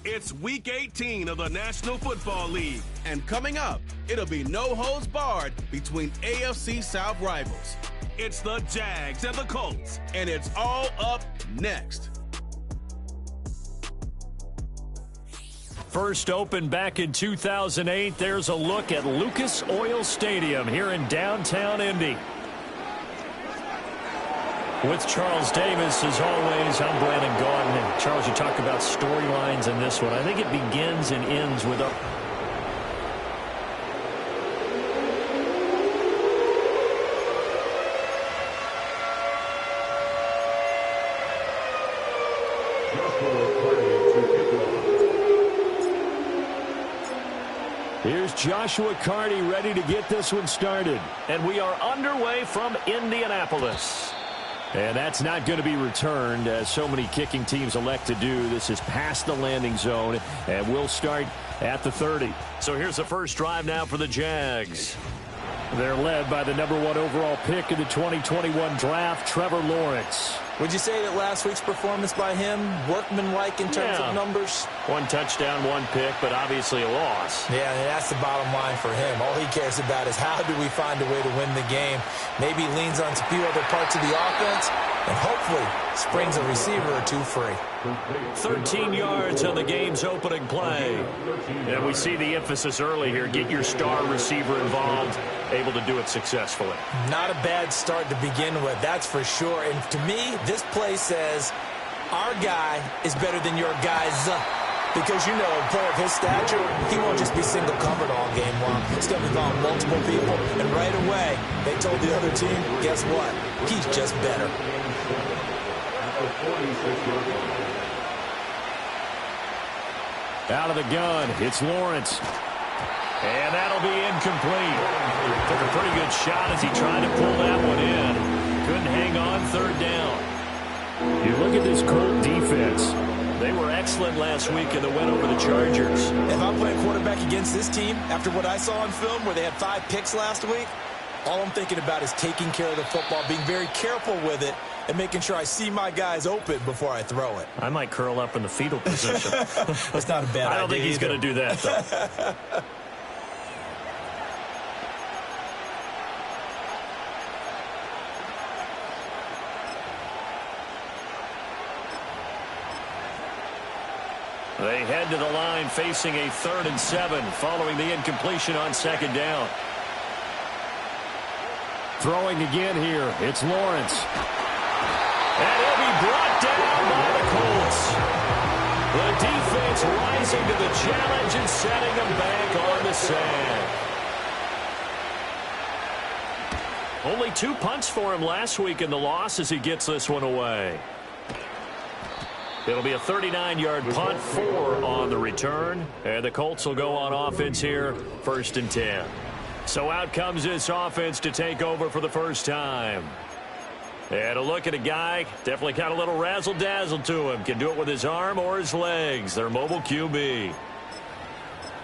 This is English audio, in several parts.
It's Week 18 of the National Football League. And coming up, it'll be no holds barred between AFC South rivals. It's the Jags and the Colts. And it's all up next. First opened back in 2008, there's a look at Lucas Oil Stadium here in downtown Indy. With Charles Davis, as always, I'm Brandon Gaudin. And Charles, you talk about storylines in this one. I think it begins and ends with a... Here's Joshua Carty ready to get this one started. And we are underway from Indianapolis. And that's not going to be returned, as so many kicking teams elect to do. This is past the landing zone, and we'll start at the 30. So here's the first drive now for the Jags. They're led by the #1 overall pick in the 2021 draft, Trevor Lawrence. Would you say that last week's performance by him, workmanlike in terms of numbers? 1 touchdown, 1 pick, but obviously a loss. Yeah, and that's the bottom line for him. All he cares about is how do we find a way to win the game. Maybe leans on a few other parts of the offense, and hopefully springs a receiver or 2 free. 13 yards on the game's opening play. And we see the emphasis early here. Get your star receiver involved, able to do it successfully. Not a bad start to begin with, that's for sure. And to me, this play says our guy is better than your guys. Because, you know, a player of his stature, he won't just be single covered all game long. He's going to be involved multiple people. And right away, they told the other team, guess what? He's just better. Out of the gun, it's Lawrence. And that'll be incomplete. Took a pretty good shot as he tried to pull that one in. Couldn't hang on, 3rd down. You look at this Colt defense. They were excellent last week in the win over the Chargers. If I'm playing quarterback against this team, after what I saw on film where they had 5 picks last week, all I'm thinking about is taking care of the football, being very careful with it, and making sure I see my guys open before I throw it. I might curl up in the fetal position. That's not a bad idea. I don't think he's going to do that, though. They head to the line facing a 3rd and 7 following the incompletion on 2nd down. Throwing again here, it's Lawrence. And he'll be brought down by the Colts. The defense rising to the challenge and setting them back on the sand. Only 2 punts for him last week in the loss as he gets this one away. It'll be a 39-yard punt, 4 on the return. And the Colts will go on offense here, 1st and 10. So out comes this offense to take over for the first time. And a look at a guy, definitely got a little razzle-dazzle to him. Can do it with his arm or his legs. Their mobile QB.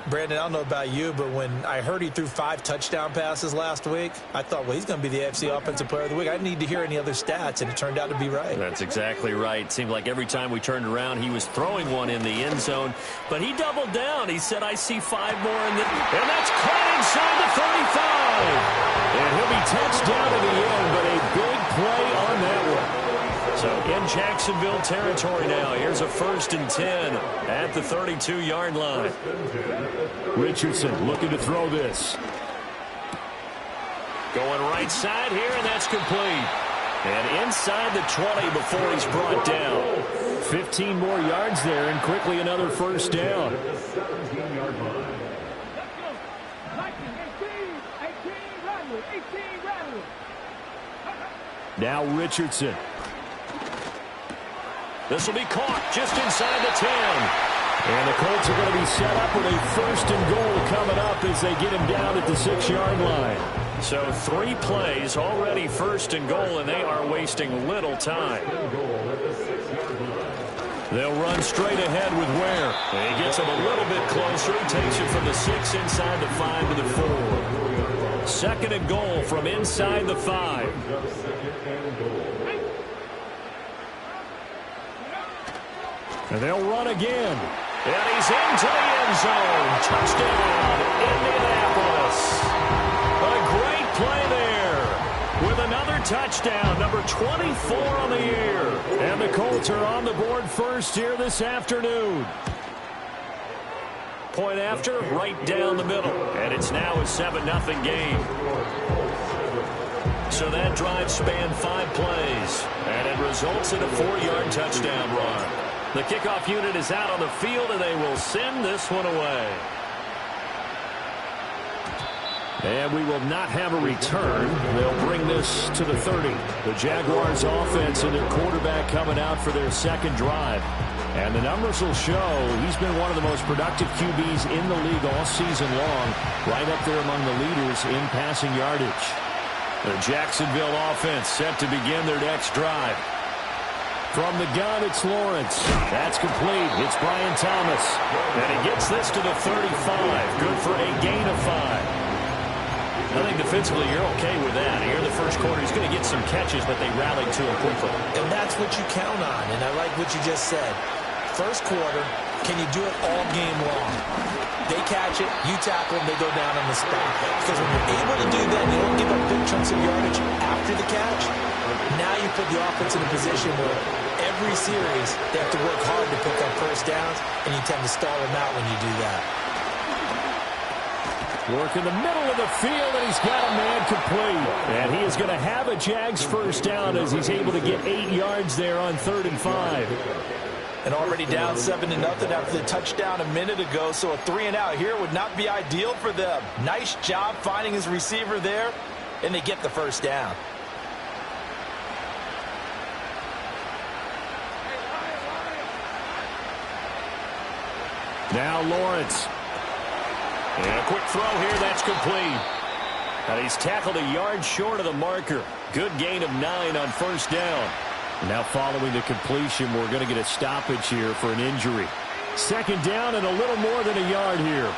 Brandon, I don't know about you, but when I heard he threw 5 touchdown passes last week, I thought, well, he's going to be the AFC Offensive Player of the Week. I didn't need to hear any other stats, and it turned out to be right. That's exactly right. Seemed like every time we turned around, he was throwing one in the end zone. But he doubled down. He said, I see 5 more in the... And that's caught inside the 35. And he'll be touched down to the end, but a big play on that one. So in Jacksonville territory now. Here's a 1st and 10 at the 32-yard line. Richardson looking to throw this. Going right side here, and that's complete. And inside the 20 before he's brought down. 15 more yards there, and quickly another 1st down. Now Richardson. This will be caught just inside the 10. And the Colts are going to be set up with a 1st and goal coming up as they get him down at the 6-yard line. So 3 plays, already 1st and goal, and they are wasting little time. They'll run straight ahead with Ware. And he gets him a little bit closer. He takes it from the 6 inside the 5 to the 4. 2nd and goal from inside the 5. And they'll run again. And he's into the end zone. Touchdown, Indianapolis. A great play there with another touchdown, number 24 on the year. And the Colts are on the board first here this afternoon. Point after, right down the middle. And it's now a 7-0 game. So that drive spanned 5 plays. And it results in a 4-yard touchdown run. The kickoff unit is out on the field, and they will send this one away. And we will not have a return. They'll bring this to the 30. The Jaguars offense and their quarterback coming out for their second drive. And the numbers will show he's been one of the most productive QBs in the league all season long, right up there among the leaders in passing yardage. The Jacksonville offense set to begin their next drive. From the gun, it's Lawrence. That's complete. It's Brian Thomas. And he gets this to the 35. Good for a gain of 5. I think defensively you're okay with that. Here in the first quarter, he's going to get some catches, but they rallied to him quickly. And that's what you count on, and I like what you just said. First quarter, can you do it all game long? They catch it, you tackle them, they go down on the spot. Because when you're able to do that, you don't give up big chunks of yardage after the catch. Now you put the offense in a position where every series they have to work hard to pick up first downs, and you tend to stall them out when you do that. Work in the middle of the field, and he's got a man complete. And he is going to have a Jags first down as he's able to get 8 yards there on 3rd and 5. And already down 7-0 after the touchdown a minute ago, so a 3-and-out here would not be ideal for them. Nice job finding his receiver there, and they get the first down. Now Lawrence. And a quick throw here, that's complete. And he's tackled a yard short of the marker. Good gain of 9 on first down. Now following the completion, we're going to get a stoppage here for an injury. 2nd down and a little more than a yard here.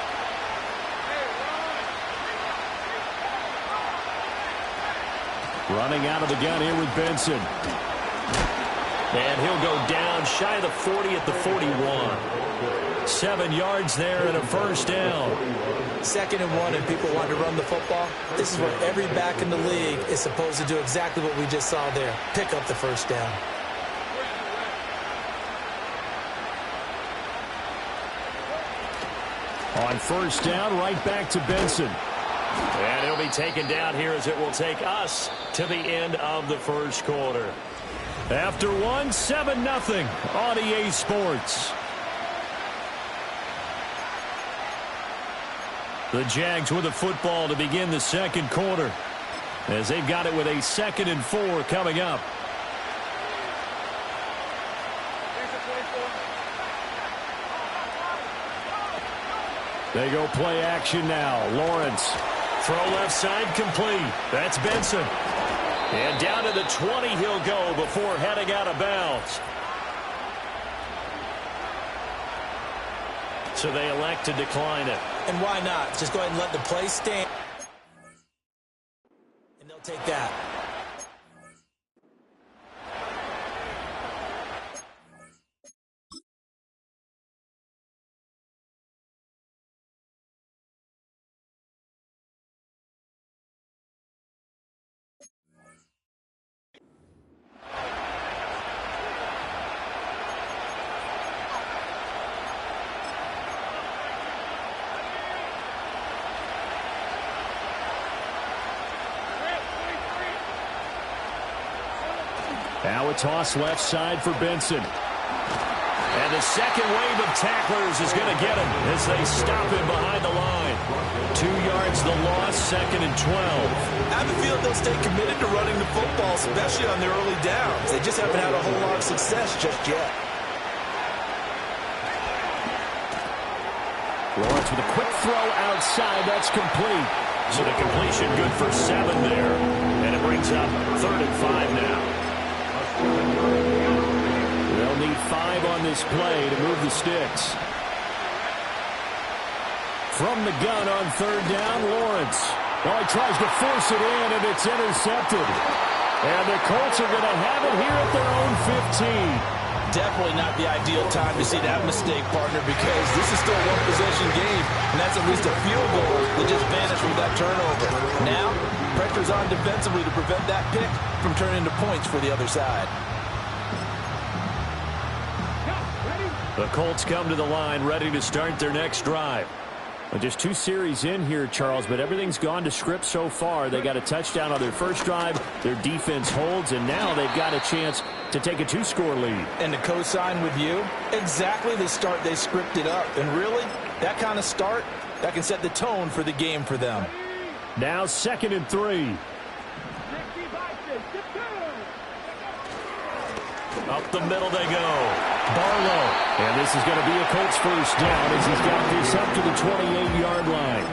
Running out of the gun here with Benson. And he'll go down shy of the 40 at the 41. 7 yards there and a first down. 2nd and 1, and people want to run the football. This is where every back in the league is supposed to do exactly what we just saw there. Pick up the first down. On first down, right back to Benson. And he'll be taken down here as it will take us to the end of the first quarter. After 1, 7-0 on EA Sports. The Jags with the football to begin the second quarter, as they've got it with a 2nd and 4 coming up. They go play action now. Lawrence. Throw left side complete. That's Benson. And down to the 20 he'll go before heading out of bounds. So they elect to decline it. And why not? Just go ahead and let the play stand. And they'll take that. Now a toss left side for Benson. And the second wave of tacklers is going to get him as they stop him behind the line. 2 yards the loss, 2nd and 12. I have a feeling they'll stay committed to running the football, especially on their early downs. They just haven't had a whole lot of success just yet. Lawrence with a quick throw outside. That's complete. So the completion good for 7 there. And it brings up 3rd and 5 now. They'll need 5 on this play to move the sticks. From the gun on 3rd down, Lawrence. Oh, he tries to force it in, and it's intercepted. And the Colts are going to have it here at their own 15. Definitely not the ideal time to see that mistake, partner, because this is still a one-possession game, and that's at least a field goal that just vanished from that turnover. Now, pressure's on defensively to prevent that pick from turning into points for the other side. The Colts come to the line ready to start their next drive. Well, just 2 series in here, Charles, but everything's gone to script so far. They got a touchdown on their first drive. Their defense holds, and now they've got a chance to take a 2-score lead. And to co-sign with you, exactly the start they scripted up. And really, that kind of start, that can set the tone for the game for them. Now 2nd and 3. Up the middle they go. Barlow. And this is going to be a Colts first down as he's got this up to the 28-yard line.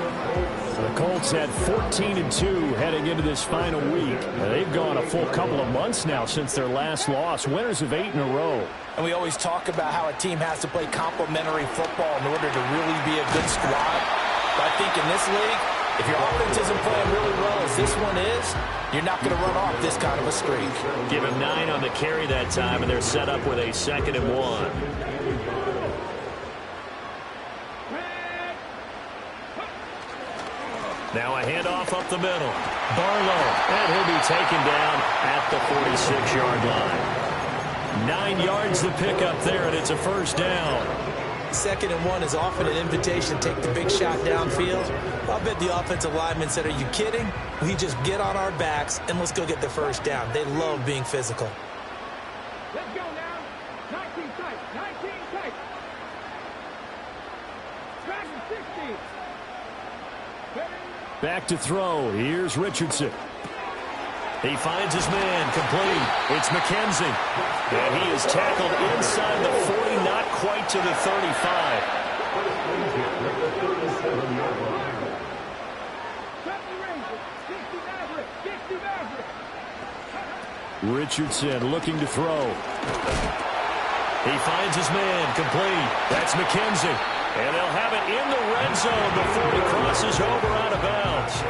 The Colts had 14-2 heading into this final week. They've gone a full couple of months now since their last loss. Winners of 8 in a row. And we always talk about how a team has to play complementary football in order to really be a good squad. But I think in this league, if your offense isn't playing really well as this one is, you're not going to run off this kind of a streak. Give him 9 on the carry that time, and they're set up with a 2nd and 1. Now a handoff up the middle. Barlow, and he'll be taken down at the 46-yard line. 9 yards to pick up there, and it's a first down. 2nd and 1 is often an invitation to take the big shot downfield. I'll bet the offensive lineman said, are you kidding? We just get on our backs and let's go get the first down. They love being physical. Let's go now. 19 tight. 19 tight. Track 60. Back to throw. Here's Richardson. He finds his man, complete. It's McKenzie. And he is tackled inside the 40, not quite to the 35. Richardson looking to throw. He finds his man, complete. That's McKenzie. And they'll have it in the red zone before he crosses over out of bounds.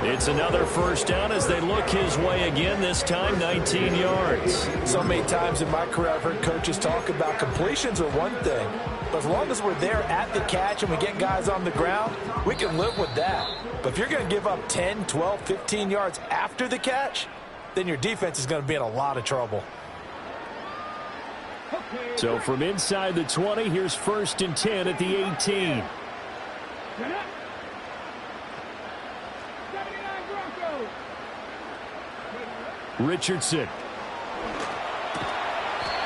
It's another first down as they look his way again, this time 19 yards. So many times in my career I've heard coaches talk about completions are one thing. But as long as we're there at the catch and we get guys on the ground, we can live with that. But if you're going to give up 10, 12, 15 yards after the catch, then your defense is going to be in a lot of trouble. So from inside the 20, here's 1st and 10 at the 18. Richardson.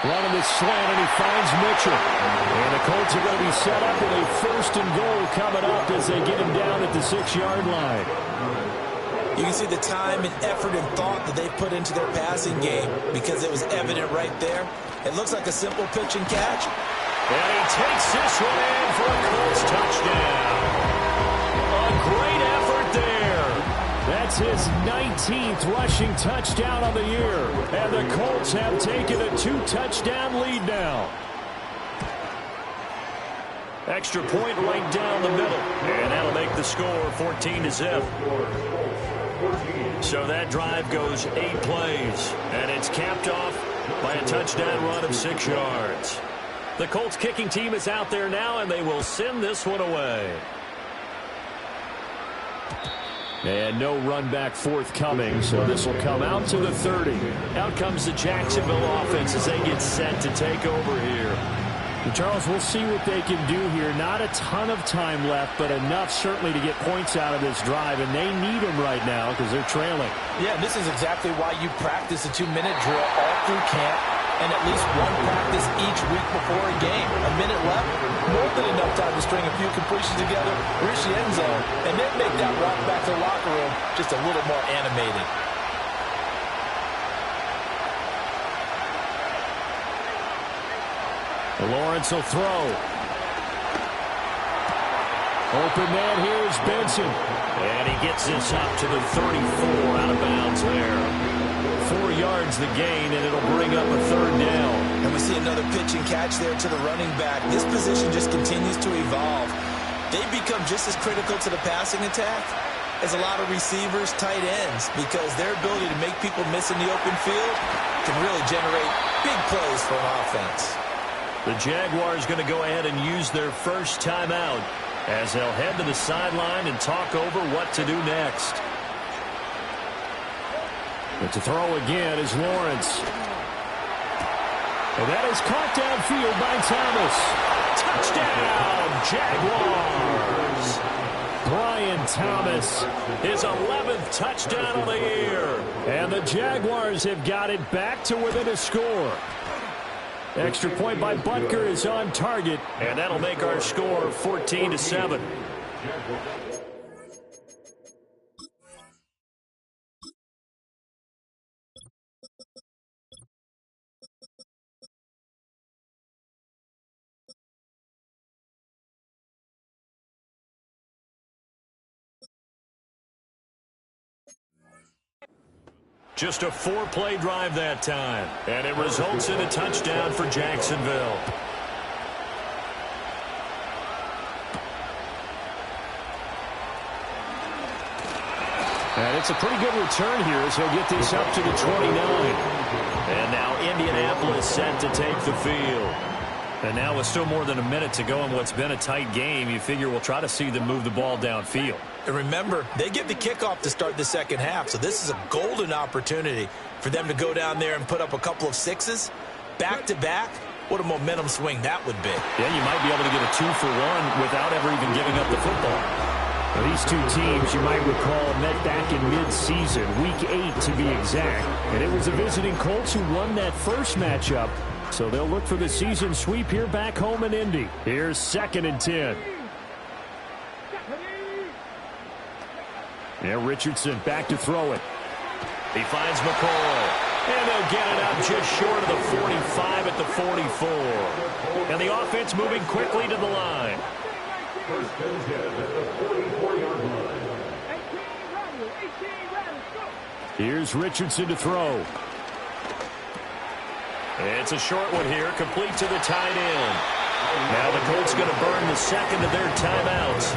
Running the slant, and he finds Mitchell. And the Colts are going to be set up with a 1st and goal coming up as they get him down at the 6-yard line. You can see the time and effort and thought that they put into their passing game because it was evident right there. It looks like a simple pitch and catch. And he takes this one in for a Colts touchdown. A great effort there. That's his 19th rushing touchdown of the year. And the Colts have taken a 2-touchdown lead now. Extra point right down the middle. And that'll make the score 14-0. So that drive goes 8 plays. And it's capped off by a touchdown run of 6 yards. The Colts kicking team is out there now, and they will send this one away. And no run back forthcoming, so this will come out to the 30. Out comes the Jacksonville offense as they get set to take over here. And Charles, we'll see what they can do here. Not a ton of time left, but enough certainly to get points out of this drive, and they need them right now because they're trailing. Yeah, this is exactly why you practice a 2-minute drill all through camp and at least one practice each week before a game. A minute left, more than enough time to string a few completions together, reach the end zone, and then make that walk back to the locker room just a little more animated. Lawrence will throw. Open man, here's Benson. And he gets this up to the 34, out of bounds there. 4 yards the gain, and it'll bring up a 3rd down. And we see another pitch and catch there to the running back. This position just continues to evolve. They become just as critical to the passing attack is a lot of receivers, tight ends, because their ability to make people miss in the open field can really generate big plays for an offense. The Jaguars going to go ahead and use their first timeout as they'll head to the sideline and talk over what to do next. But to throw again is Lawrence. And that is caught downfield by Thomas. Touchdown, Jaguars. Brian Thomas, his 11th touchdown of the year. And the Jaguars have got it back to within a score. Extra point by Butker is on target, and that'll make our score 14-7. Just a 4-play drive that time, and it results in a touchdown for Jacksonville. And it's a pretty good return here as he'll get this up to the 29. And now Indianapolis set to take the field. And now with still more than a minute to go in what's been a tight game, you figure we'll try to see them move the ball downfield. And remember, they get the kickoff to start the second half, so this is a golden opportunity for them to go down there and put up a couple of sixes back-to-back. What a momentum swing that would be. Yeah, you might be able to get a 2-for-1 without ever even giving up the football. Now, these two teams, you might recall, met back in mid-season, Week 8 to be exact. And it was the visiting Colts who won that first matchup. So they'll look for the season sweep here back home in Indy. Here's 2nd and 10. Yeah, Richardson back to throw it. He finds McCoy. And they'll get it up just short of the 45 at the 44. And the offense moving quickly to the line. Here's Richardson to throw. It's a short one here, complete to the tight end. Now the Colts going to burn the second of their timeouts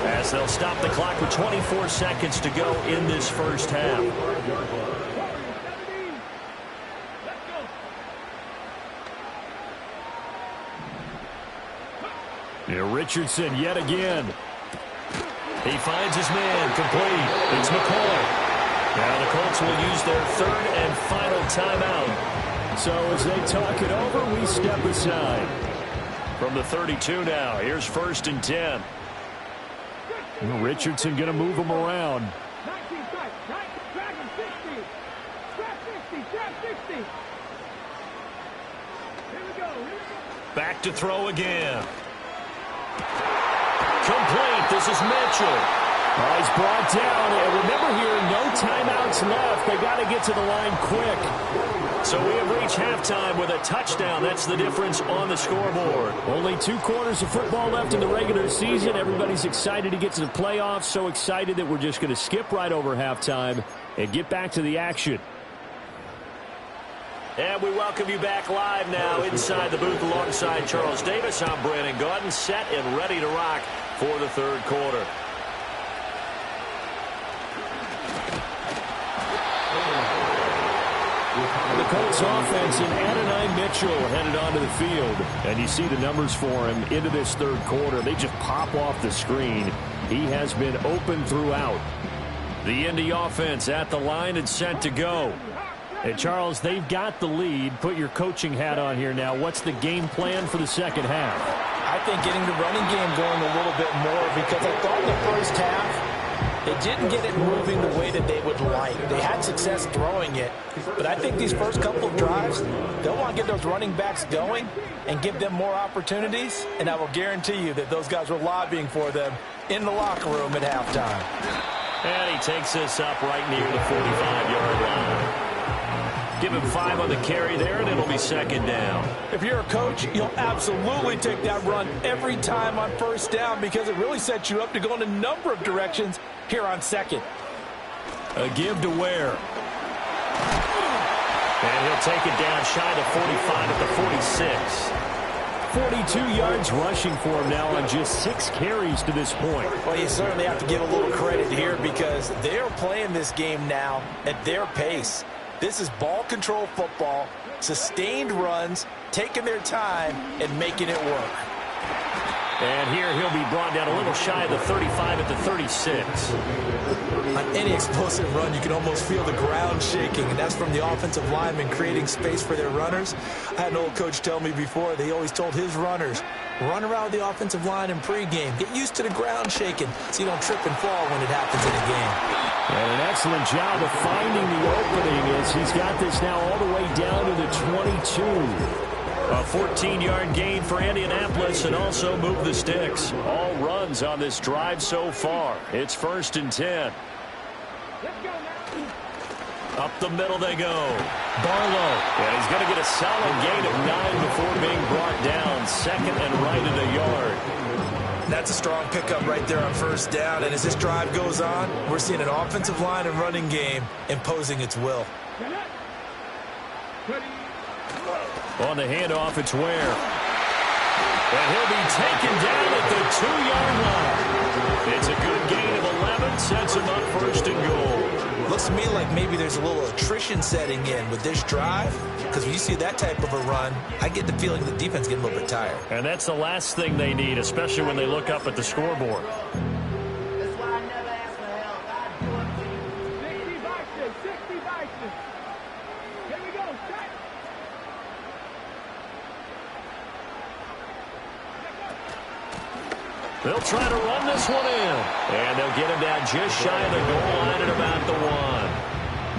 as they'll stop the clock with 24 seconds to go in this first half. Here Richardson yet again. He finds his man, complete. It's McCoy. Now the Colts will use their third and final timeout. So as they talk it over, we step aside. From the 32 now, here's 1st and 10. Richardson going to move him around. Back to throw again. Complete. This is Mitchell. He's brought down. And remember here, no timeouts left. They got to get to the line quick. So we have reached halftime with a touchdown. That's the difference on the scoreboard. Only 2 quarters of football left in the regular season. Everybody's excited to get to the playoffs. So excited that we're just going to skip right over halftime and get back to the action. And we welcome you back live now inside the booth alongside Charles Davis. I'm Brandon Gaudin, set and ready to rock for the third quarter. The Colts offense and Adonai Mitchell headed onto the field. And you see the numbers for him into this third quarter. They just pop off the screen. He has been open throughout. The Indy offense at the line and set to go. And, Charles, they've got the lead. Put your coaching hat on here now. What's the game plan for the second half? I think getting the running game going a little bit more, because I thought in the first half they didn't get it moving the way that they would like. They had success throwing it, but I think these first couple of drives, they'll want to get those running backs going and give them more opportunities, and I will guarantee you that those guys were lobbying for them in the locker room at halftime. And he takes this up right near the 45-yard line. Give him 5 on the carry there, and it'll be second down. If you're a coach, you'll absolutely take that run every time on first down, because it really sets you up to go in a number of directions here on second. A give to Ware. And he'll take it down shy of 45 at the 46. 42 yards rushing for him now on just 6 carries to this point. Well, you certainly have to give a little credit here because they're playing this game now at their pace. This is ball control football, sustained runs, taking their time, and making it work. And here he'll be brought down a little shy of the 35 at the 36. On any explosive run, you can almost feel the ground shaking, and that's from the offensive linemen creating space for their runners. I had an old coach tell me before, they always told his runners, run around the offensive line in pregame. Get used to the ground shaking so you don't trip and fall when it happens in a game. And an excellent job of finding the opening as he's got this now all the way down to the 22. A 14-yard gain for Indianapolis and also move the sticks. All runs on this drive so far. It's 1st and 10. Up the middle they go. Barlow. And he's going to get a solid gain of 9 before being brought down. 2nd and right at a yard. That's a strong pickup right there on 1st down. And as this drive goes on, we're seeing an offensive line and running game imposing its will. On the handoff, it's Ware. And he'll be taken down at the 2-yard line. It's a good gain of 11, sets him up 1st and goal. Looks to me like maybe there's a little attrition setting in with this drive, because when you see that type of a run, I get the feeling the defense getting a little bit tired. And that's the last thing they need, especially when they look up at the scoreboard. They'll try to run this one in. And they'll get him down just shy of the goal line at about the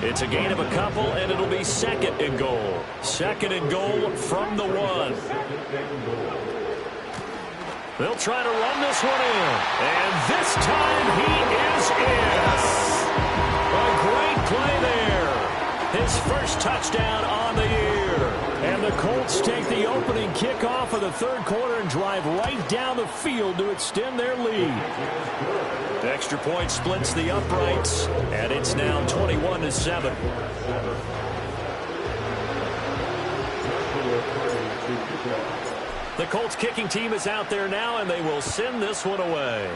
1. It's a gain of a couple, and it'll be 2nd and goal. 2nd and goal from the 1. They'll try to run this one in. And this time he is in. A great play there. His first touchdown on the year. And the Colts take the opening kickoff of the 3rd quarter and drive right down the field to extend their lead. The extra point splits the uprights, and it's now 21-7. The Colts kicking team is out there now, and they will send this one away.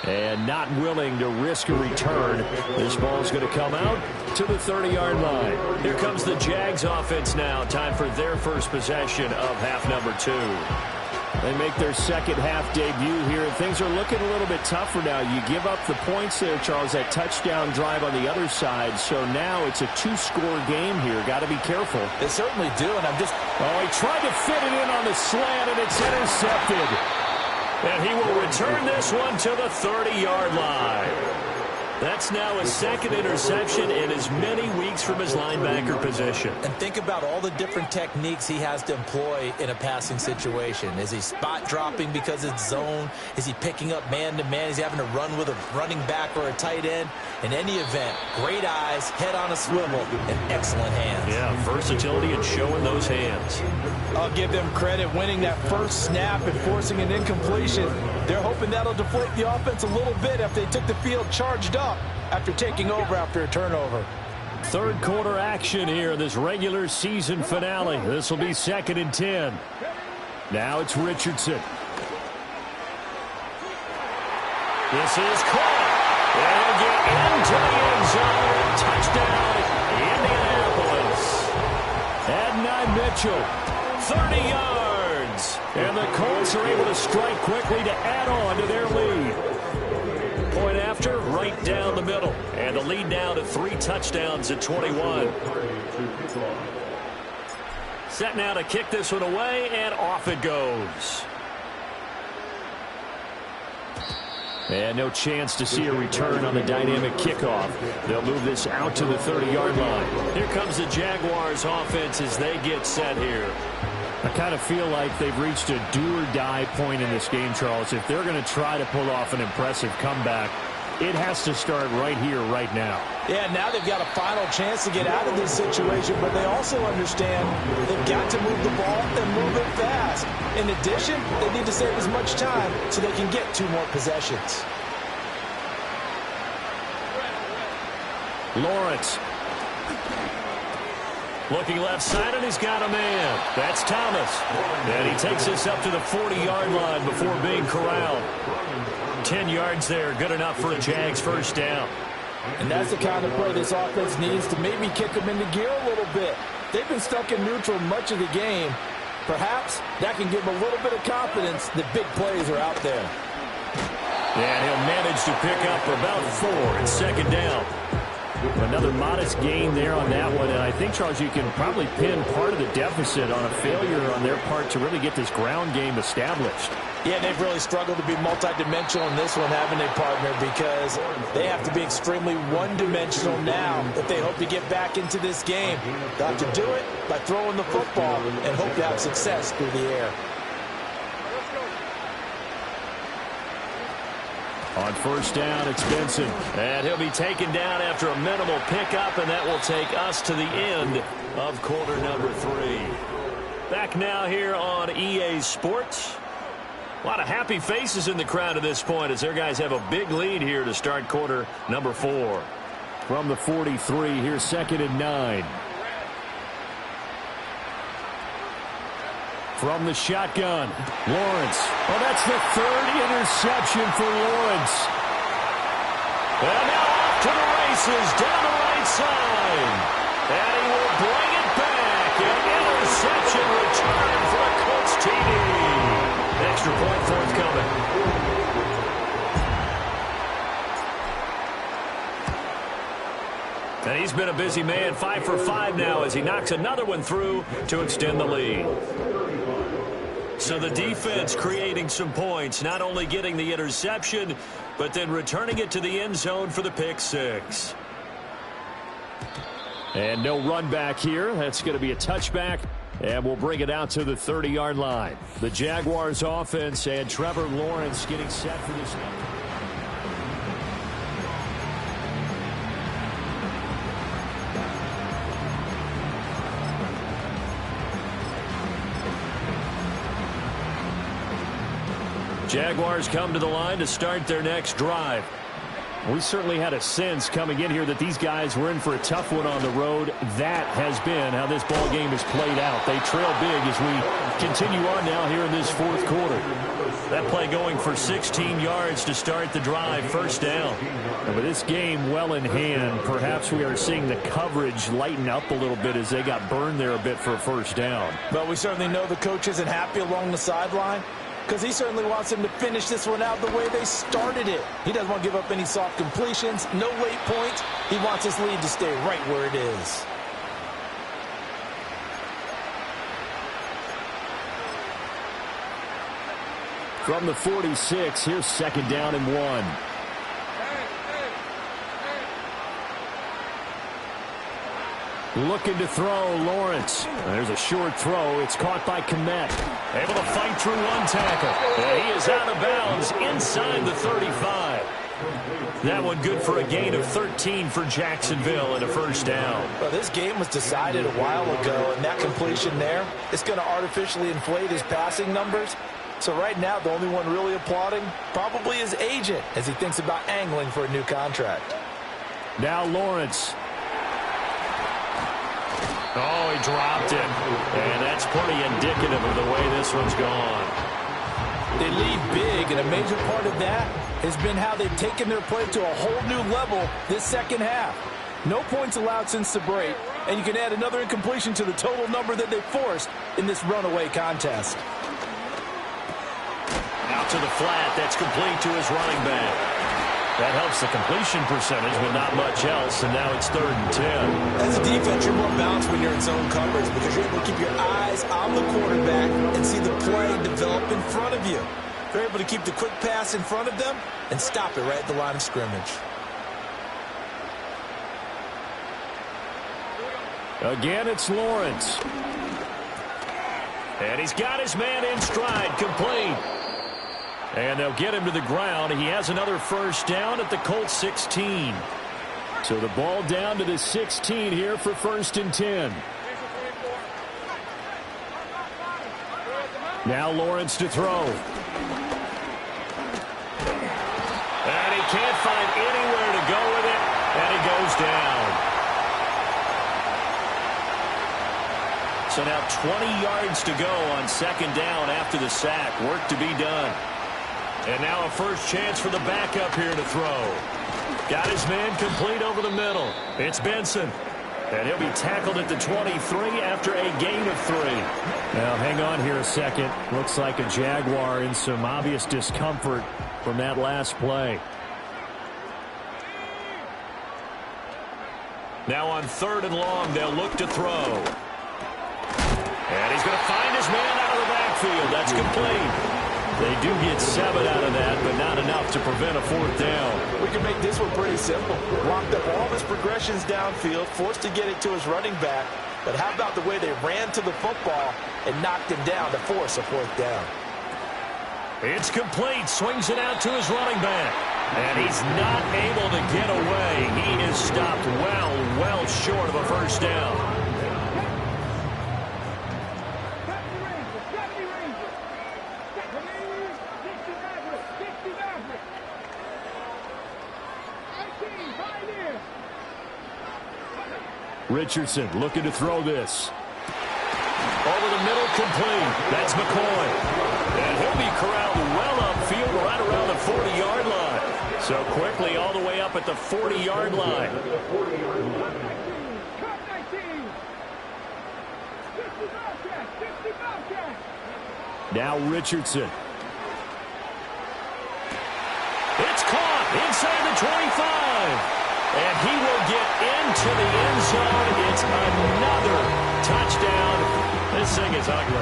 And not willing to risk a return. This ball's going to come out to the 30-yard line. Here comes the Jags offense now. Time for their first possession of half number 2. They make their second half debut here, and things are looking a little bit tougher now. You give up the points there, Charles, that touchdown drive on the other side. So now it's a 2-score game here. Got to be careful. They certainly do, and I'm just... Oh, he tried to fit it in on the slant, and it's intercepted. And he will return this one to the 30-yard line. That's now his 2nd interception in as many weeks from his linebacker position. And think about all the different techniques he has to employ in a passing situation. Is he spot dropping because it's zone? Is he picking up man-to-man? Is he having to run with a running back or a tight end? In any event, great eyes, head on a swivel, and excellent hands. Yeah, versatility and showing those hands. I'll give them credit winning that first snap and forcing an incompletion. They're hoping that'll deflate the offense a little bit if they took the field charged up after taking over after a turnover. 3rd quarter action here in this regular season finale. This will be 2nd and 10. Now it's Richardson. This is caught. They'll get into the end zone. Touchdown, Indianapolis. Adonai Mitchell, 30 yards. And the Colts are able to strike quickly to add on to their lead. Point after, right down the middle. And the lead now to 3 touchdowns at 21. Set now to kick this one away, and off it goes. And no chance to see a return on the dynamic kickoff. They'll move this out to the 30-yard line. Here comes the Jaguars offense as they get set here. I kind of feel like they've reached a do-or-die point in this game, Charles. If they're going to try to pull off an impressive comeback, it has to start right here, right now. Yeah, now they've got a final chance to get out of this situation, but they also understand they've got to move the ball and move it fast. In addition, they need to save as much time so they can get 2 more possessions. Lawrence. Looking left side, and he's got a man. That's Thomas. And he takes us up to the 40-yard line before being corralled. 10 yards there, good enough for a Jags first down. And that's the kind of play this offense needs to maybe kick them into gear a little bit. They've been stuck in neutral much of the game. Perhaps that can give them a little bit of confidence that big plays are out there. And he'll manage to pick up about 4 in second down. Another modest gain there on that one. And I think, Charles, you can probably pin part of the deficit on a failure on their part to really get this ground game established. Yeah, they've really struggled to be multidimensional in this one, having a partner, because they have to be extremely one-dimensional now if they hope to get back into this game. They'll have to do it by throwing the football and hope to have success through the air. On first down, it's Benson. And he'll be taken down after a minimal pickup, and that will take us to the end of quarter number 3. Back now here on EA Sports. A lot of happy faces in the crowd at this point as their guys have a big lead here to start quarter number 4. From the 43, here's 2nd and 9. From the shotgun, Lawrence. Oh, that's the 3rd interception for Lawrence. And now off to the races down the right side. And he will bring it back. An interception return for a Colts TD. Extra point forthcoming. And he's been a busy man, 5 for 5 now as he knocks another one through to extend the lead. So the defense creating some points, not only getting the interception, but then returning it to the end zone for the pick 6. And no run back here. That's going to be a touchback. And we'll bring it out to the 30-yard line. The Jaguars offense and Trevor Lawrence getting set for this one. Jaguars come to the line to start their next drive. We certainly had a sense coming in here that these guys were in for a tough one on the road. That has been how this ball game has played out. They trail big as we continue on now here in this 4th quarter. That play going for 16 yards to start the drive, first down. And with this game well in hand, perhaps we are seeing the coverage lighten up a little bit as they got burned there a bit for a first down. But we certainly know the coach isn't happy along the sideline, because he certainly wants them to finish this one out the way they started it. He doesn't want to give up any soft completions, no late points. He wants his lead to stay right where it is. From the 46, here's 2nd down and 1. Looking to throw, Lawrence. There's a short throw. It's caught by Kmet. Able to fight through one tackle. And he is out of bounds inside the 35. That one good for a gain of 13 for Jacksonville and a first down. Well, this game was decided a while ago, and that completion there is going to artificially inflate his passing numbers. So right now, the only one really applauding probably his agent as he thinks about angling for a new contract. Now Lawrence. Oh, he dropped it. And that's pretty indicative of the way this one's gone. They lead big, and a major part of that has been how they've taken their play to a whole new level this second half. No points allowed since the break, and you can add another incompletion to the total number that they forced in this runaway contest. Out to the flat. That's complete to his running back. That helps the completion percentage, but not much else, and now it's 3rd and 10. As a defense, you're more balanced when you're in zone coverage because you're able to keep your eyes on the quarterback and see the play develop in front of you. They're able to keep the quick pass in front of them and stop it right at the line of scrimmage. Again, it's Lawrence. And he's got his man in stride, complete. And they'll get him to the ground. He has another first down at the Colts 16. So the ball down to the 16 here for 1st and 10. Now Lawrence to throw. And he can't find anywhere to go with it. And he goes down. So now 20 yards to go on second down after the sack. Work to be done. And now a first chance for the backup here to throw. Got his man complete over the middle. It's Benson. And he'll be tackled at the 23 after a gain of 3. Now, hang on here a second. Looks like a Jaguar in some obvious discomfort from that last play. Now on 3rd and long, they'll look to throw. And he's going to find his man out of the backfield. That's complete. They do get 7 out of that, but not enough to prevent a 4th down. We can make this one pretty simple. Blocked up all his progressions downfield, forced to get it to his running back. But how about the way they ran to the football and knocked him down to force a 4th down? It's complete. Swings it out to his running back. And he's not able to get away. He is stopped well short of a first down. Richardson looking to throw this. Over the middle, complete. That's McCoy. And he'll be corralled well upfield right around the 40-yard line. So quickly all the way up at the 40-yard line. Now Richardson. It's caught inside the 25. And he will get into the end zone. It's another touchdown. This thing is ugly.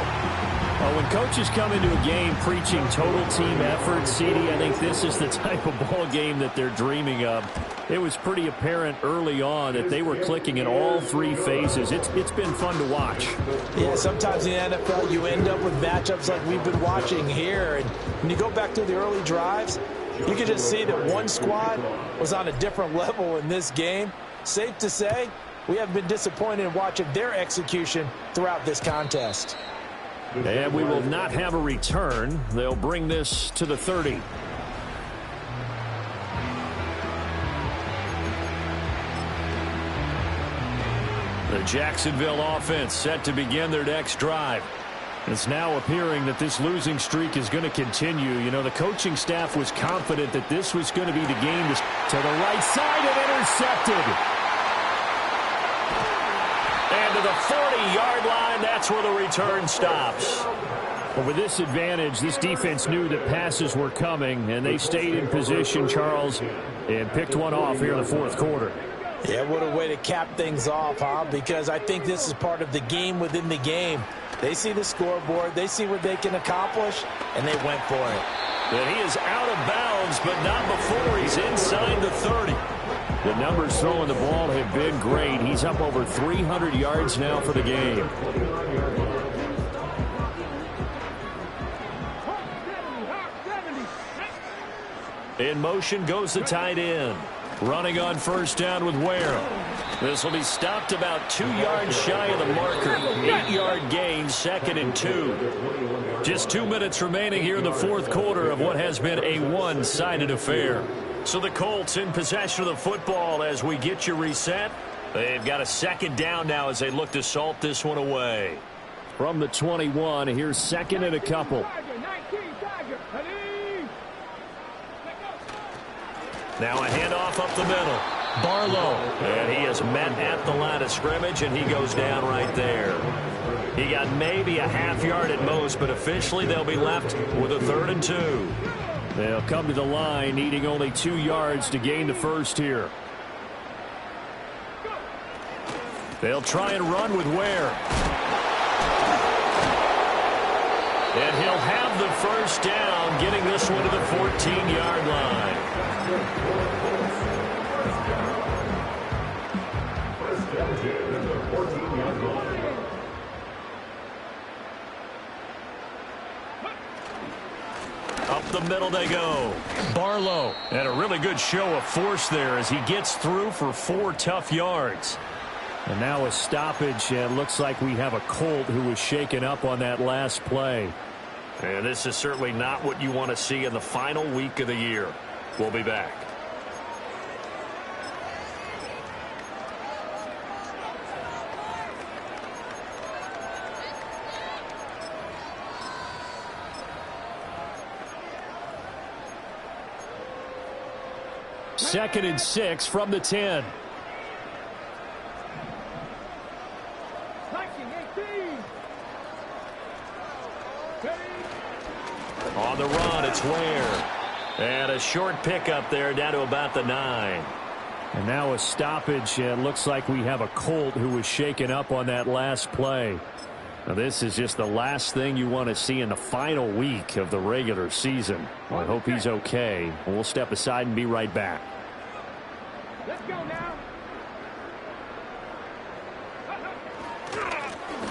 Well, when coaches come into a game preaching total team effort, CD, I think this is the type of ball game that they're dreaming of. It was pretty apparent early on that they were clicking in all 3 phases. It's been fun to watch. Yeah, sometimes in the NFL you end up with matchups like we've been watching here. And when you go back to the early drives, you can just see that one squad was on a different level in this game. Safe to say, we have been disappointed in watching their execution throughout this contest. And we will not have a return. They'll bring this to the 30. The Jacksonville offense set to begin their next drive. It's now appearing that this losing streak is going to continue. You know, the coaching staff was confident that this was going to be the game to the right side and intercepted. And to the 40-yard line, that's where the return stops. Well, with this advantage, this defense knew that passes were coming, and they stayed in position, Charles, and picked one off here in the 4th quarter. Yeah, what a way to cap things off, huh? Because I think this is part of the game within the game. They see the scoreboard, they see what they can accomplish, and they went for it. And he is out of bounds, but not before he's inside the 30. The numbers throwing the ball have been great. He's up over 300 yards now for the game. In motion goes the tight end. Running on first down with Ware. This will be stopped about 2 yards shy of the marker. 8-yard gain, 2nd and 2. Just 2 minutes remaining here in the 4th quarter of what has been a one-sided affair. So the Colts in possession of the football as we get you reset. They've got a 2nd down now as they look to salt this one away. From the 21, here's 2nd and a couple. Now a handoff up the middle. Barlow. And he is met at the line of scrimmage, and he goes down right there. He got maybe a half yard at most, but officially they'll be left with a 3rd and 2. They'll come to the line, needing only 2 yards to gain the first here. They'll try and run with Ware. And he'll have the first down, getting this one to the 14-yard line. Up the middle they go. Barlow. And a really good show of force there as he gets through for 4 tough yards. And now a stoppage, and looks like we have a Colt who was shaken up on that last play. And this is certainly not what you want to see in the final week of the year. We'll be back. 2nd and 6 from the 10. 19-18. On the run, it's Ware. And a short pickup there down to about the 9. And now a stoppage. It looks like we have a Colt who was shaken up on that last play. Now, this is just the last thing you want to see in the final week of the regular season. Well, I hope he's okay. We'll step aside and be right back. Let's go now.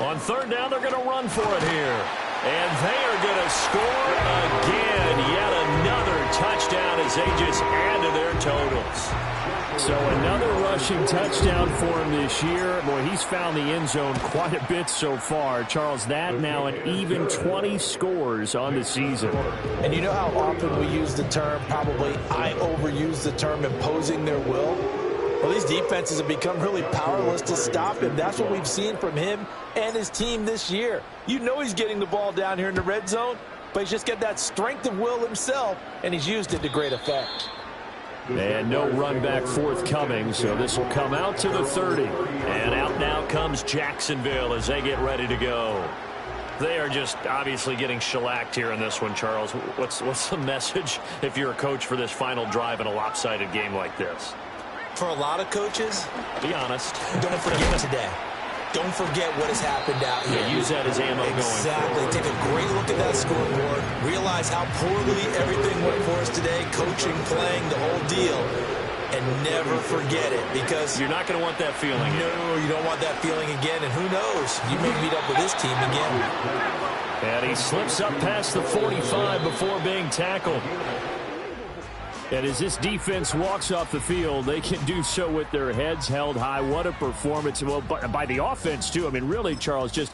On 3rd down, they're going to run for it here. And they are going to score again. Yet another touchdown as they just add to their totals. So another rushing touchdown for him this year. Boy, he's found the end zone quite a bit so far. Charles, that now an even 20 scores on the season. And you know how often we use the term, probably I overuse the term, imposing their will? Well, these defenses have become really powerless to stop him. That's what we've seen from him and his team this year. You know he's getting the ball down here in the red zone, but he's just got that strength of will himself, and he's used it to great effect. And no run back forthcoming, so this will come out to the 30. And out now comes Jacksonville as they get ready to go. They are just obviously getting shellacked here in this one, Charles. What's the message if you're a coach for this final drive in a lopsided game like this? For a lot of coaches, be honest. Don't forget today. Don't forget what has happened out here. Yeah, use that as ammo going forward. Exactly. Take a great look at that scoreboard. Realize how poorly everything went for us today. Coaching, playing, the whole deal. And never forget it, because you're not going to want that feeling. No, you don't want that feeling again. And who knows? You may meet up with this team again. And he slips up past the 45 before being tackled. And as this defense walks off the field, they can do so with their heads held high. What a performance. Well, by the offense, too. I mean, really, Charles, just